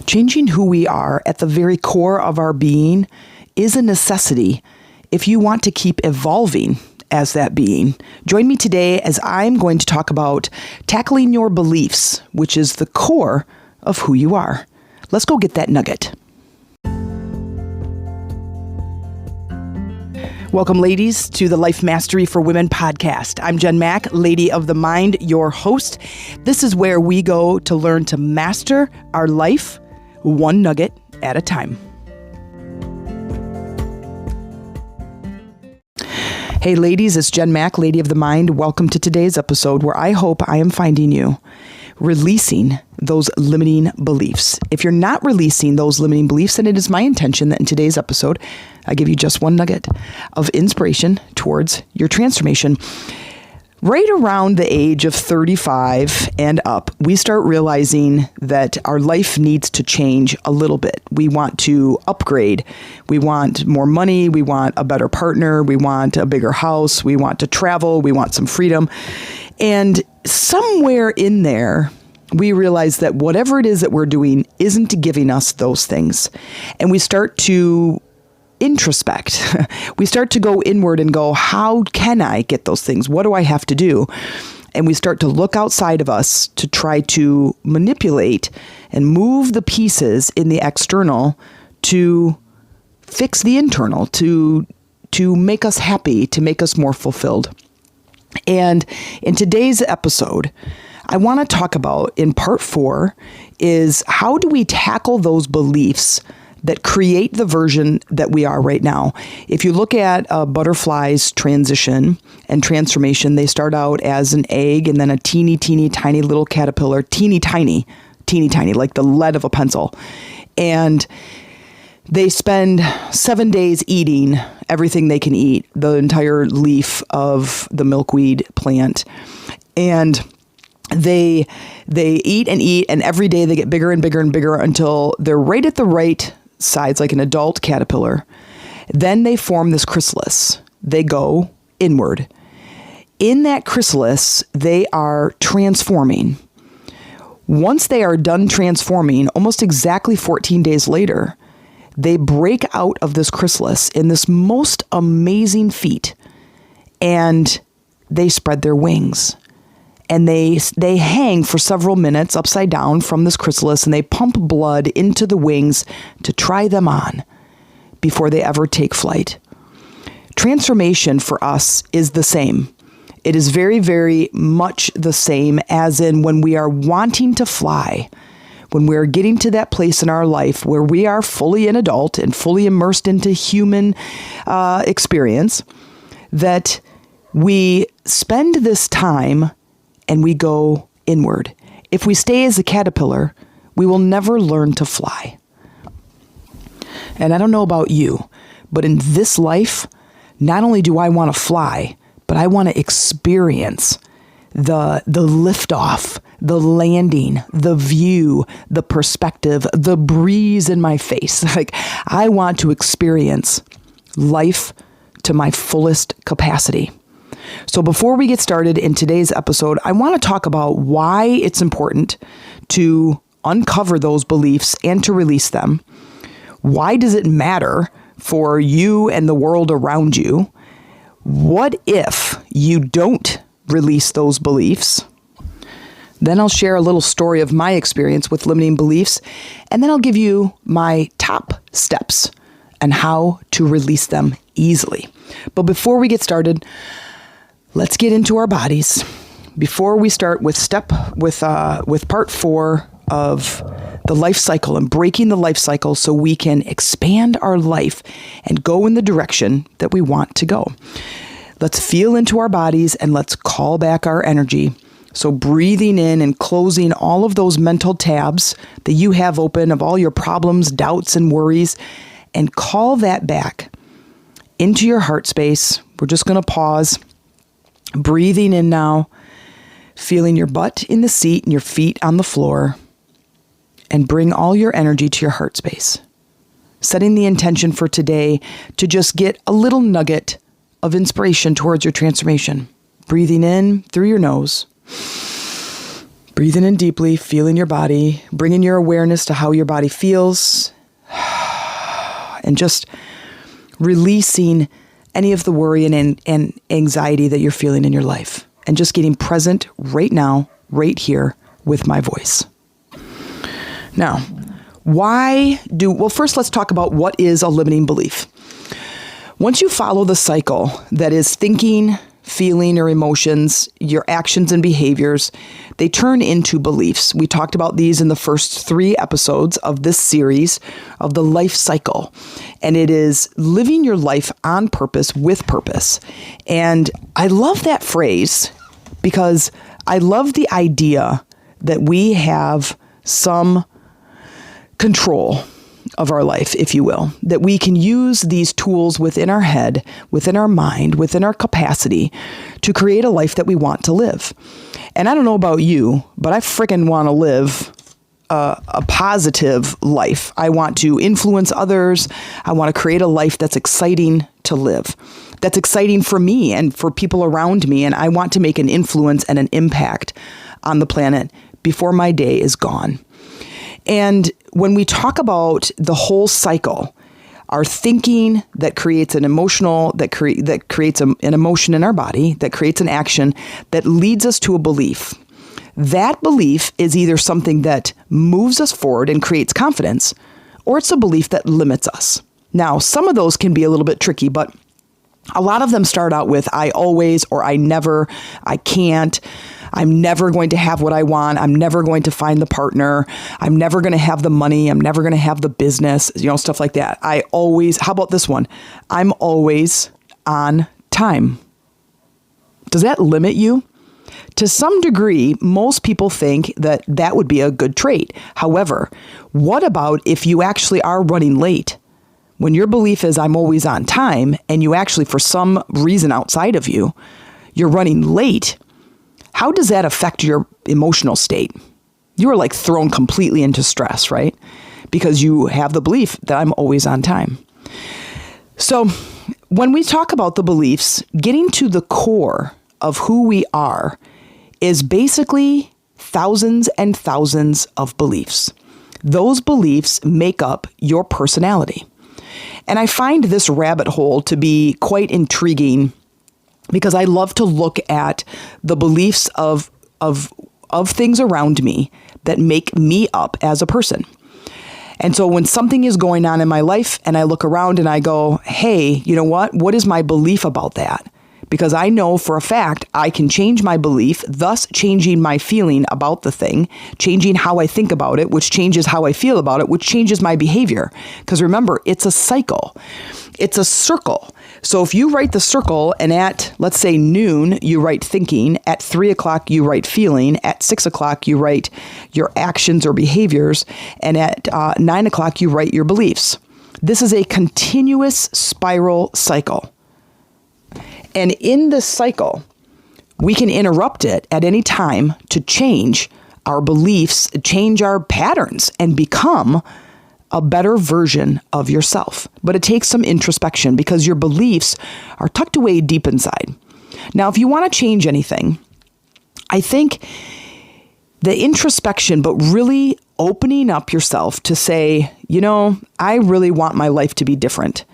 Changing who we are at the very core of our being is a necessity if you want to keep evolving as that being. Join me today as I'm going to talk about tackling your beliefs, which is the core of who you are. Let's go get that nugget. Welcome, ladies, to the Life Mastery for Women podcast. I'm Jen Mack, Lady of the Mind, your host. This is where we go to learn to master our life one nugget at a time. Hey, ladies, it's Jen Mack, Lady of the Mind. Welcome to today's episode where I hope I am finding you releasing those limiting beliefs. If you're not releasing those limiting beliefs, then it is my intention that in today's episode, I give you just one nugget of inspiration towards your transformation. Right around the age of 35 and up, we start realizing that our life needs to change a little bit. We want to upgrade. We want more money. We want a better partner. We want a bigger house. We want to travel. We want some freedom. And somewhere in there, we realize that whatever it is that we're doing isn't giving us those things. And we start to introspect. We start to go inward and go, how can I get those things? What do I have to do? And we start to look outside of us to try to manipulate and move the pieces in the external to fix the internal, to make us happy, to make us more fulfilled. And in today's episode, I want to talk about, in part 4, is how do we tackle those beliefs that create the version that we are right now. If you look at a butterfly's transition and transformation, they start out as an egg and then a teeny tiny little caterpillar, teeny tiny, like the lead of a pencil. And they spend 7 days eating everything they can eat, the entire leaf of the milkweed plant. And they eat and eat, and every day they get bigger and bigger and bigger until they're right at the right size, like an adult caterpillar. Then they form this chrysalis. They go inward. In that chrysalis, they are transforming. Once they are done transforming, almost exactly 14 days later, they break out of this chrysalis in this most amazing feat, and they spread their wings. And they hang for several minutes upside down from this chrysalis, and they pump blood into the wings to try them on before they ever take flight. Transformation for us is the same. It is very, very much the same as in when we are wanting to fly, when we're getting to that place in our life where we are fully an adult and fully immersed into human experience, that we spend this time and we go inward. If we stay as a caterpillar, we will never learn to fly. And I don't know about you, but in this life, not only do I want to fly, but I want to experience the liftoff, the landing, the view, the perspective, the breeze in my face. Like, I want to experience life to my fullest capacity. So before we get started in today's episode, I want to talk about why it's important to uncover those beliefs and to release them. Why does it matter for you and the world around you? What if you don't release those beliefs? Then I'll share a little story of my experience with limiting beliefs, and then I'll give you my top steps and how to release them easily. But before we get started, let's get into our bodies. Before we start with part 4 of the life cycle and breaking the life cycle so we can expand our life and go in the direction that we want to go. Let's feel into our bodies and let's call back our energy. So breathing in and closing all of those mental tabs that you have open of all your problems, doubts, and worries, and call that back into your heart space. We're just going to pause. Breathing in now, feeling your butt in the seat and your feet on the floor, and bring all your energy to your heart space. Setting the intention for today to just get a little nugget of inspiration towards your transformation. Breathing in through your nose, Breathing in deeply, feeling your body, bringing your awareness to how your body feels, and just releasing any of the worry and anxiety that you're feeling in your life, and just getting present right now, right here with my voice. Now, first let's talk about what is a limiting belief. Once you follow the cycle that is thinking, feeling, or emotions, your actions and behaviors, they turn into beliefs. We talked about these in the first 3 episodes of this series of the life cycle. And it is living your life on purpose with purpose. And I love that phrase because I love the idea that we have some control of our life, if you will, that we can use these tools within our head, within our mind, within our capacity to create a life that we want to live. And I don't know about you, but I freaking want to live a positive life. I want to influence others. I want to create a life that's exciting to live, that's exciting for me and for people around me. And I want to make an influence and an impact on the planet before my day is gone. And when we talk about the whole cycle, our thinking that creates an emotional, that creates an emotion in our body, that creates an action that leads us to a belief. That belief is either something that moves us forward and creates confidence, or it's a belief that limits us. Now, some of those can be a little bit tricky, but a lot of them start out with I always, or I never, I can't. I'm never going to have what I want. I'm never going to find the partner. I'm never going to have the money. I'm never going to have the business, stuff like that. How about this one? I'm always on time. Does that limit you? To some degree, most people think that that would be a good trait. However, what about if you actually are running late? When your belief is I'm always on time, and you actually, for some reason outside of you, you're running late, how does that affect your emotional state? You are like thrown completely into stress, right? Because you have the belief that I'm always on time. So when we talk about the beliefs, getting to the core of who we are is basically thousands and thousands of beliefs. Those beliefs make up your personality. And I find this rabbit hole to be quite intriguing because I love to look at the beliefs of things around me that make me up as a person. And so when something is going on in my life and I look around and I go, hey, you know what? What is my belief about that? Because I know for a fact I can change my belief, thus changing my feeling about the thing, changing how I think about it, which changes how I feel about it, which changes my behavior. Because remember, it's a cycle. It's a circle. So if you write the circle and at, let's say, noon, you write thinking, at 3 o'clock, you write feeling, at 6 o'clock, you write your actions or behaviors, and at 9 o'clock, you write your beliefs. This is a continuous spiral cycle. And in this cycle, we can interrupt it at any time to change our beliefs, change our patterns, and become a better version of yourself. But it takes some introspection because your beliefs are tucked away deep inside. Now, if you want to change anything, I think the introspection, but really opening up yourself to say, I really want my life to be different.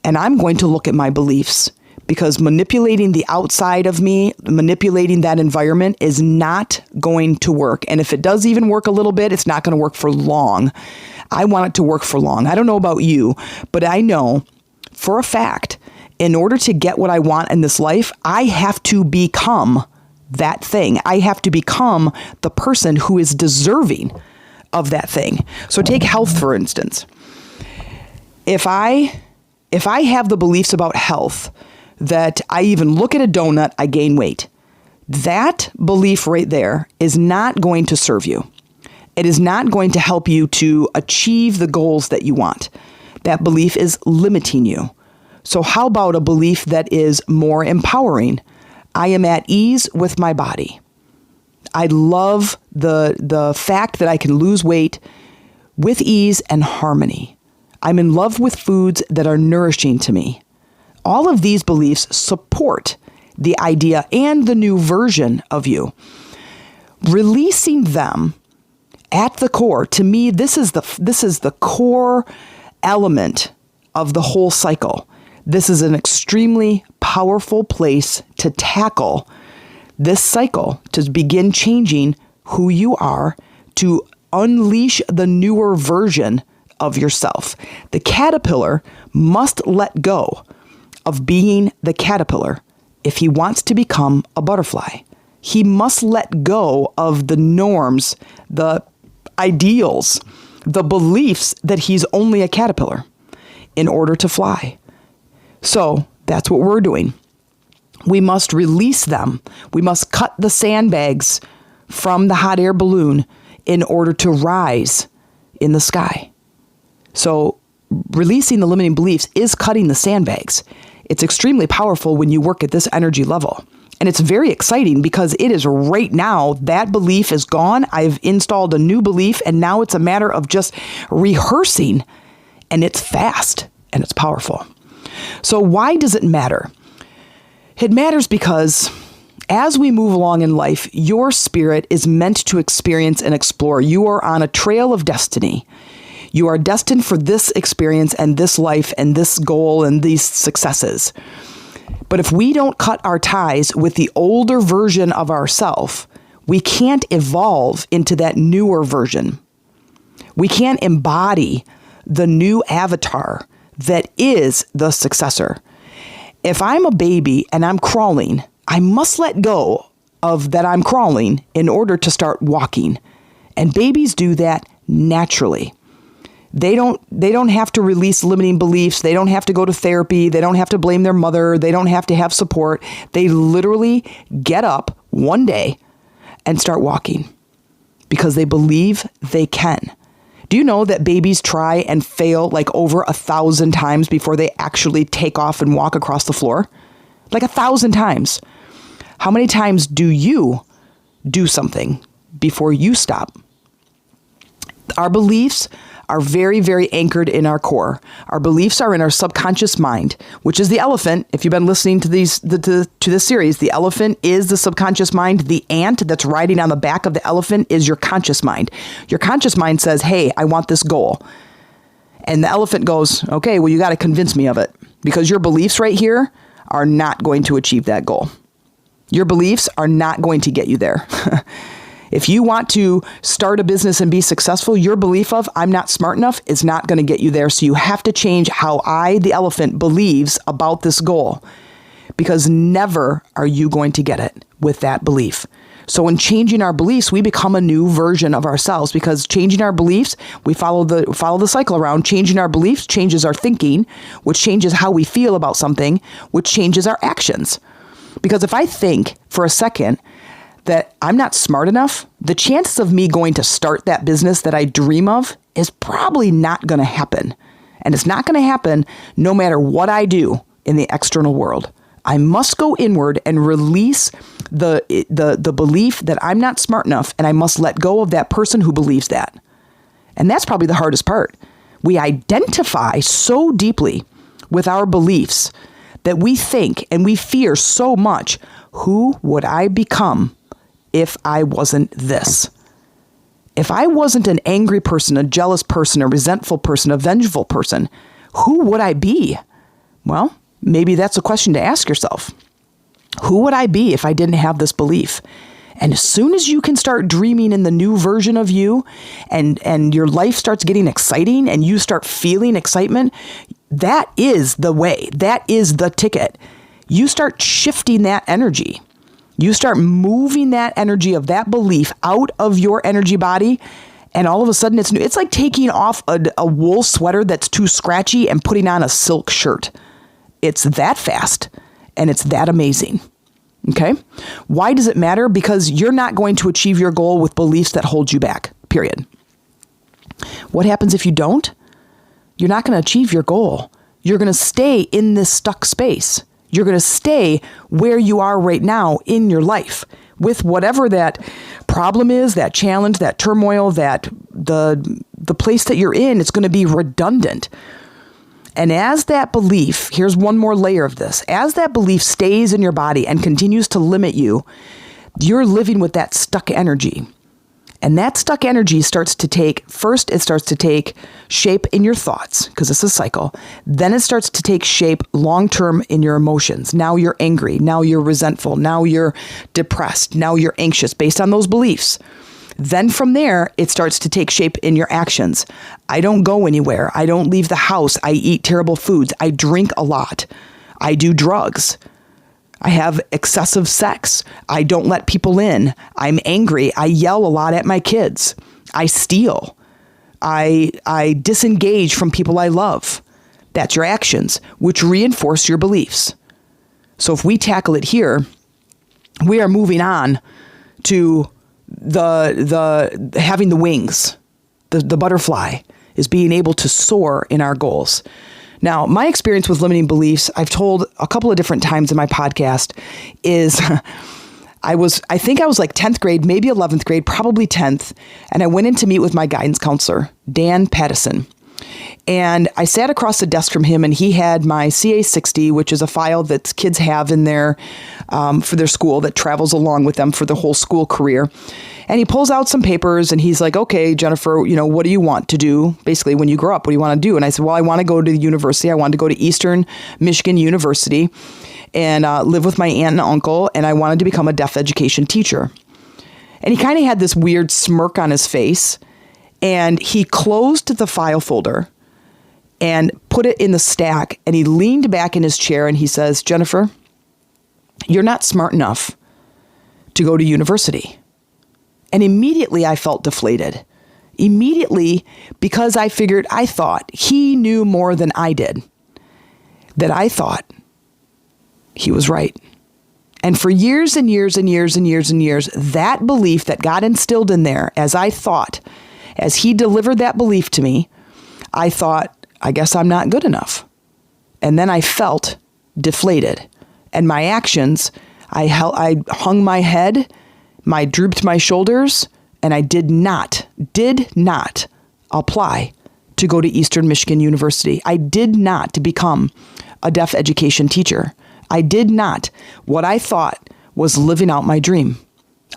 And I'm going to look at my beliefs. Because manipulating the outside of me, manipulating that environment is not going to work. And if it does even work a little bit, it's not going to work for long. I want it to work for long. I don't know about you, but I know for a fact, in order to get what I want in this life, I have to become that thing. I have to become the person who is deserving of that thing. So take health, for instance. If I have the beliefs about health, that I even look at a donut, I gain weight. That belief right there is not going to serve you. It is not going to help you to achieve the goals that you want. That belief is limiting you. So how about a belief that is more empowering? I am at ease with my body. I love the fact that I can lose weight with ease and harmony. I'm in love with foods that are nourishing to me. All of these beliefs support the idea and the new version of you. Releasing them at the core, to me, this is the core element of the whole cycle. This is an extremely powerful place to tackle this cycle, to begin changing who you are, to unleash the newer version of yourself. The caterpillar must let go of being the caterpillar if he wants to become a butterfly. He must let go of the norms, the ideals, the beliefs that he's only a caterpillar in order to fly. So that's what we're doing. We must release them. We must cut the sandbags from the hot air balloon in order to rise in the sky. So releasing the limiting beliefs is cutting the sandbags. It's extremely powerful when you work at this energy level. And it's very exciting because it is right now, that belief is gone. I've installed a new belief, and now it's a matter of just rehearsing, and it's fast and it's powerful. So why does it matter? It matters because as we move along in life, your spirit is meant to experience and explore. You are on a trail of destiny. You are destined for this experience and this life and this goal and these successes. But if we don't cut our ties with the older version of ourselves, we can't evolve into that newer version. We can't embody the new avatar that is the successor. If I'm a baby and I'm crawling, I must let go of that I'm crawling in order to start walking. And babies do that naturally. They don't have to release limiting beliefs. They don't have to go to therapy. They don't have to blame their mother. They don't have to have support. They literally get up one day and start walking because they believe they can. Do you know that babies try and fail like over 1,000 times before they actually take off and walk across the floor? Like 1,000 times. How many times do you do something before you stop? Our beliefs are very, very anchored in our core. Our beliefs are in our subconscious mind, which is the elephant. If you've been listening to this series, the elephant is the subconscious mind. The ant that's riding on the back of the elephant is your conscious mind. Your conscious mind says, hey, I want this goal. And the elephant goes, okay, well, you got to convince me of it because your beliefs right here are not going to achieve that goal. Your beliefs are not going to get you there. If you want to start a business and be successful, your belief of I'm not smart enough is not going to get you there. So you have to change how the elephant, believes about this goal, because never are you going to get it with that belief. So in changing our beliefs, we become a new version of ourselves, because changing our beliefs, we follow the cycle around. Changing our beliefs changes our thinking, which changes how we feel about something, which changes our actions. Because if I think for a second that I'm not smart enough, the chances of me going to start that business that I dream of is probably not going to happen. And it's not going to happen no matter what I do in the external world. I must go inward and release the belief that I'm not smart enough, and I must let go of that person who believes that. And that's probably the hardest part. We identify so deeply with our beliefs that we think and we fear so much, who would I become if I wasn't this? If I wasn't an angry person, a jealous person, a resentful person, a vengeful person, who would I be? Well, maybe that's a question to ask yourself. Who would I be if I didn't have this belief? And as soon as you can start dreaming in the new version of you, and your life starts getting exciting and you start feeling excitement, that is the way. That is the ticket. You start shifting that energy. You start moving that energy of that belief out of your energy body, and all of a sudden it's new. It's like taking off a wool sweater that's too scratchy and putting on a silk shirt. It's that fast, and it's that amazing. Okay? Why does it matter? Because you're not going to achieve your goal with beliefs that hold you back, period. What happens if you don't? You're not going to achieve your goal. You're going to stay in this stuck space. You're going to stay where you are right now in your life with whatever that problem is, that challenge, that turmoil, that the place that you're in. It's going to be redundant. And as that belief, here's one more layer of this, as that belief stays in your body and continues to limit you, you're living with that stuck energy. And that stuck energy starts to take shape in your thoughts, because it's a cycle. Then it starts to take shape long-term in your emotions. Now you're angry. Now you're resentful. Now you're depressed. Now you're anxious based on those beliefs. Then from there, it starts to take shape in your actions. I don't go anywhere. I don't leave the house. I eat terrible foods. I drink a lot. I do drugs. I have excessive sex. I don't let people in. I'm angry. I yell a lot at my kids. I steal. I disengage from people I love. That's your actions, which reinforce your beliefs. So if we tackle it here, we are moving on to the having the wings. The butterfly is being able to soar in our goals. Now, my experience with limiting beliefs, I've told a couple of different times in my podcast, is I think I was like 10th grade, maybe 11th grade, probably 10th. And I went in to meet with my guidance counselor, Dan Pattison. And I sat across the desk from him, and he had my CA60, which is a file that kids have in their for their school that travels along with them for the whole school career. And he pulls out some papers, and he's like, okay, Jennifer, what do you want to do? Basically, when you grow up, what do you want to do? And I said, well, I want to go to the university. I wanted to go to Eastern Michigan University and live with my aunt and uncle. And I wanted to become a deaf education teacher. And he kind of had this weird smirk on his face. And he closed the file folder and put it in the stack. And he leaned back in his chair and he says, Jennifer, you're not smart enough to go to university. And immediately I felt deflated. Immediately, because I thought he knew more than I did, that I thought he was right. And for years and years and years and years and years, that belief that God instilled in there, as he delivered that belief to me, I thought, I guess I'm not good enough. And then I felt deflated. And my actions, I hung my head, drooped my shoulders, and I did not apply to go to Eastern Michigan University. I did not to become a deaf education teacher. I did not. What I thought was living out my dream.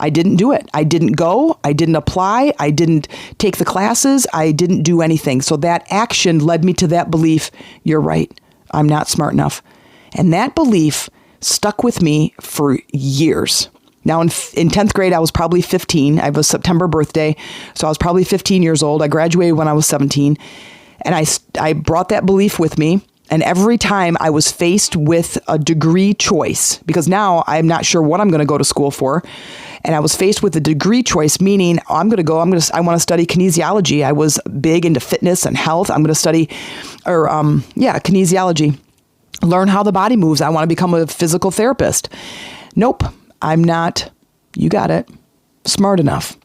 I didn't do it. I didn't go. I didn't apply. I didn't take the classes. I didn't do anything. So that action led me to that belief. You're right. I'm not smart enough. And that belief stuck with me for years. Now, in 10th grade, I was probably 15. I have a September birthday, so I was probably 15 years old. I graduated when I was 17, and I brought that belief with me. And every time I was faced with a degree choice, because now I'm not sure what I'm going to go to school for, and I was faced with a degree choice, meaning I want to study kinesiology. I was big into fitness and health. I'm going to study, kinesiology, learn how the body moves. I want to become a physical therapist. Nope. I'm not, you got it, smart enough.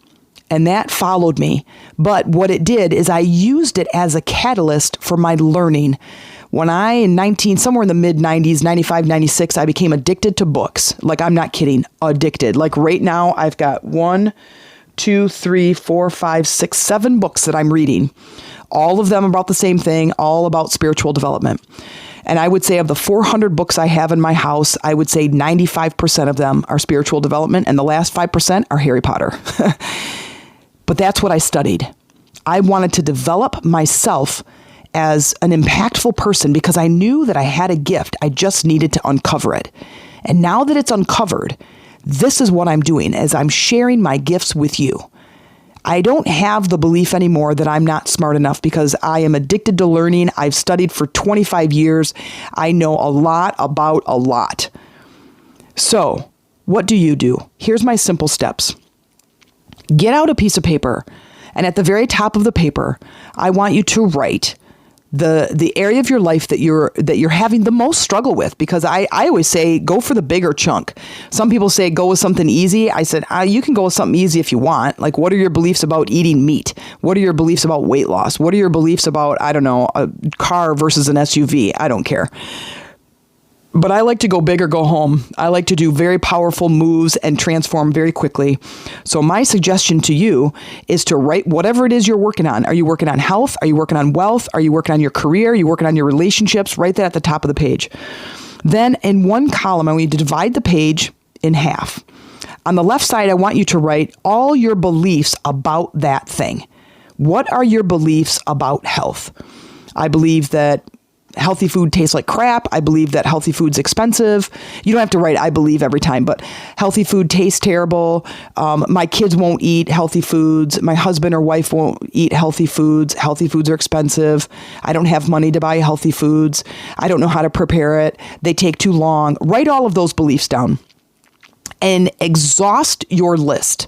And that followed me. But what it did is I used it as a catalyst for my learning. When somewhere in the mid 90s, 95, 96, I became addicted to books. Like, I'm not kidding, addicted. Like right now, I've got 1, 2, 3, 4, 5, 6, 7 books that I'm reading. All of them about the same thing, all about spiritual development. And I would say of the 400 books I have in my house, I would say 95% of them are spiritual development, and the last 5% are Harry Potter. But that's what I studied. I wanted to develop myself as an impactful person because I knew that I had a gift. I just needed to uncover it. And now that it's uncovered, this is what I'm doing, as I'm sharing my gifts with you. I don't have the belief anymore that I'm not smart enough because I am addicted to learning. I've studied for 25 years. I know a lot about a lot. So, what do? Here's my simple steps. Get out a piece of paper, and at the very top of the paper, I want you to write the area of your life that you're having the most struggle with, because I always say go for the bigger chunk. Some people say go with something easy. I said you can go with something easy if you want. Like, what are your beliefs about eating meat? What are your beliefs about weight loss? What are your beliefs about, I don't know, a car versus an SUV? I don't care. But I like to go big or go home. I like to do very powerful moves and transform very quickly. So my suggestion to you is to write whatever it is you're working on. Are you working on health? Are you working on wealth? Are you working on your career? Are you working on your relationships? Write that at the top of the page. Then in one column, I want you to divide the page in half. On the left side, I want you to write all your beliefs about that thing. What are your beliefs about health? I believe that healthy food tastes like crap. I believe that healthy food's expensive. You don't have to write I believe every time, but healthy food tastes terrible. My kids won't eat healthy foods. My husband or wife won't eat healthy foods. Healthy foods are expensive. I don't have money to buy healthy foods. I don't know how to prepare it. They take too long. Write all of those beliefs down and exhaust your list.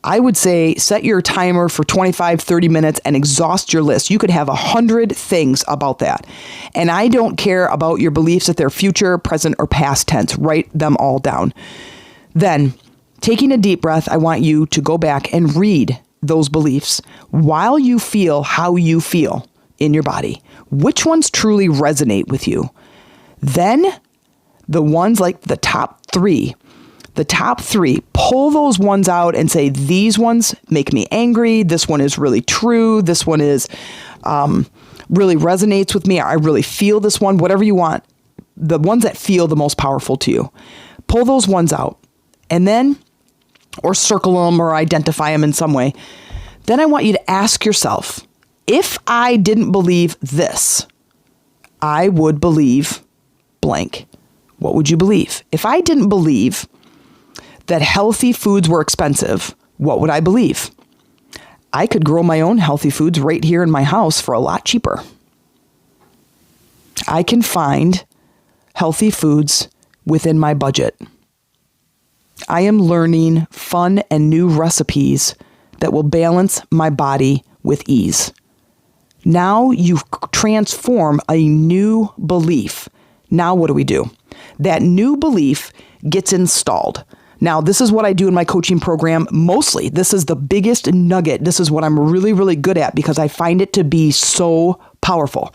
I would say set your timer for 25, 30 minutes and exhaust your list. You could have 100 things about that. And I don't care about your beliefs if they're future, present, or past tense. Write them all down. Then, taking a deep breath, I want you to go back and read those beliefs while you feel how you feel in your body. Which ones truly resonate with you? Then, the ones like the top three, pull those ones out and say, these ones make me angry. This one is really true. This one is really resonates with me. I really feel this one, whatever you want. The ones that feel the most powerful to you. Pull those ones out and then, or circle them or identify them in some way. Then I want you to ask yourself, if I didn't believe this, I would believe blank. What would you believe? If I didn't believe that healthy foods were expensive, what would I believe? I could grow my own healthy foods right here in my house for a lot cheaper. I can find healthy foods within my budget. I am learning fun and new recipes that will balance my body with ease. Now you transform a new belief. Now what do? That new belief gets installed. Now, this is what I do in my coaching program mostly. This is the biggest nugget. This is what I'm really, really good at because I find it to be so powerful.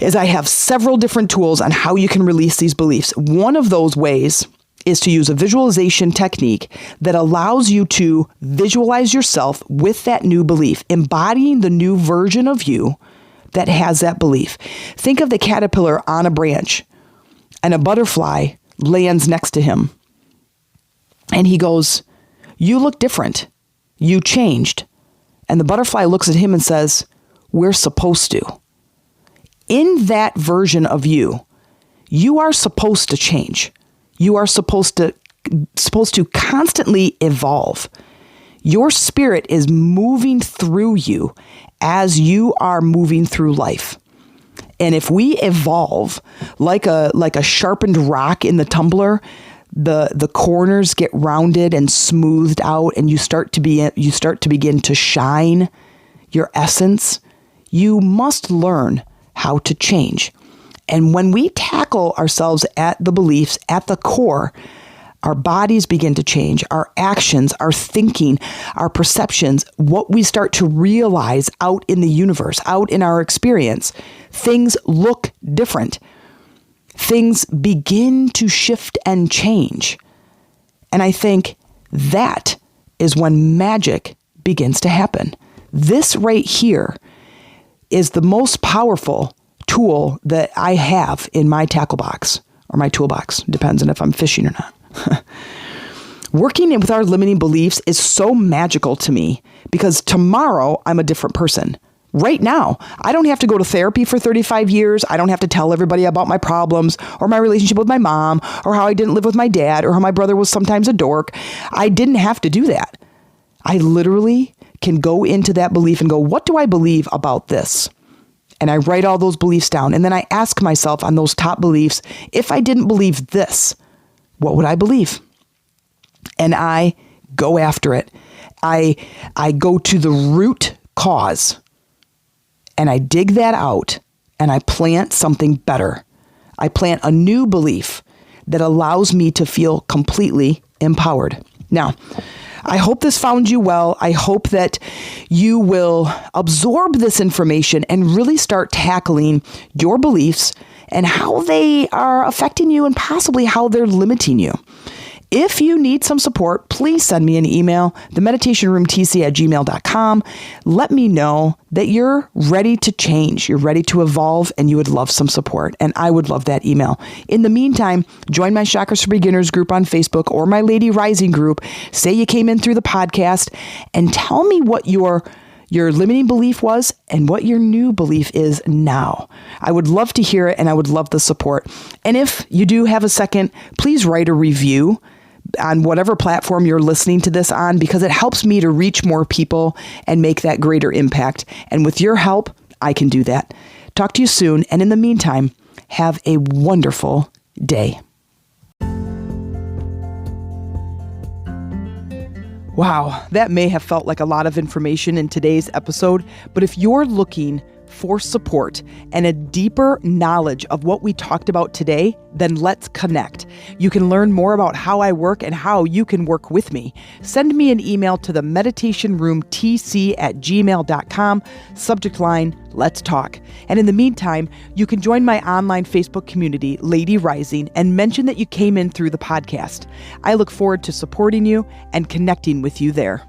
Is I have several different tools on how you can release these beliefs. One of those ways is to use a visualization technique that allows you to visualize yourself with that new belief, embodying the new version of you that has that belief. Think of the caterpillar on a branch and a butterfly lands next to him. And he goes, you look different. You changed. And the butterfly looks at him and says, we're supposed to. In that version of you, you are supposed to change. You are supposed to constantly evolve. Your spirit is moving through you as you are moving through life. And if we evolve like a sharpened rock in the tumbler, the corners get rounded and smoothed out, and you start to begin to shine your essence. You must learn how to change. And when we tackle ourselves at the beliefs, at the core, our bodies begin to change, our actions, our thinking, our perceptions, what we start to realize out in the universe, out in our experience, things look different. Things begin to shift and change. And I think that is when magic begins to happen. This right here is the most powerful tool that I have in my tackle box or my toolbox. Depends on if I'm fishing or not. Working with our limiting beliefs is so magical to me because tomorrow I'm a different person. Right now, I don't have to go to therapy for 35 years. I don't have to tell everybody about my problems or my relationship with my mom or how I didn't live with my dad or how my brother was sometimes a dork. I didn't have to do that. I literally can go into that belief and go, what do I believe about this? And I write all those beliefs down. And then I ask myself on those top beliefs, if I didn't believe this, what would I believe? And I go after it. I go to the root cause. And I dig that out and I plant something better. I plant a new belief that allows me to feel completely empowered. Now, I hope this found you well. I hope that you will absorb this information and really start tackling your beliefs and how they are affecting you and possibly how they're limiting you. If you need some support, please send me an email, themeditationroomtc@gmail.com. Let me know that you're ready to change, you're ready to evolve, and you would love some support. And I would love that email. In the meantime, join my Chakras for Beginners group on Facebook or my Lady Rising group. Say you came in through the podcast and tell me what your limiting belief was and what your new belief is now. I would love to hear it, and I would love the support. And if you do have a second, please write a review on whatever platform you're listening to this on, because it helps me to reach more people and make that greater impact. And with your help, I can do that. Talk to you soon. And in the meantime, have a wonderful day. Wow, that may have felt like a lot of information in today's episode, but if you're looking for support and a deeper knowledge of what we talked about today, then let's connect. You can learn more about how I work and how you can work with me. Send me an email to the meditationroomtc@gmail.com, subject line, let's talk. And in the meantime, you can join my online Facebook community, Lady Rising, and mention that you came in through the podcast. I look forward to supporting you and connecting with you there.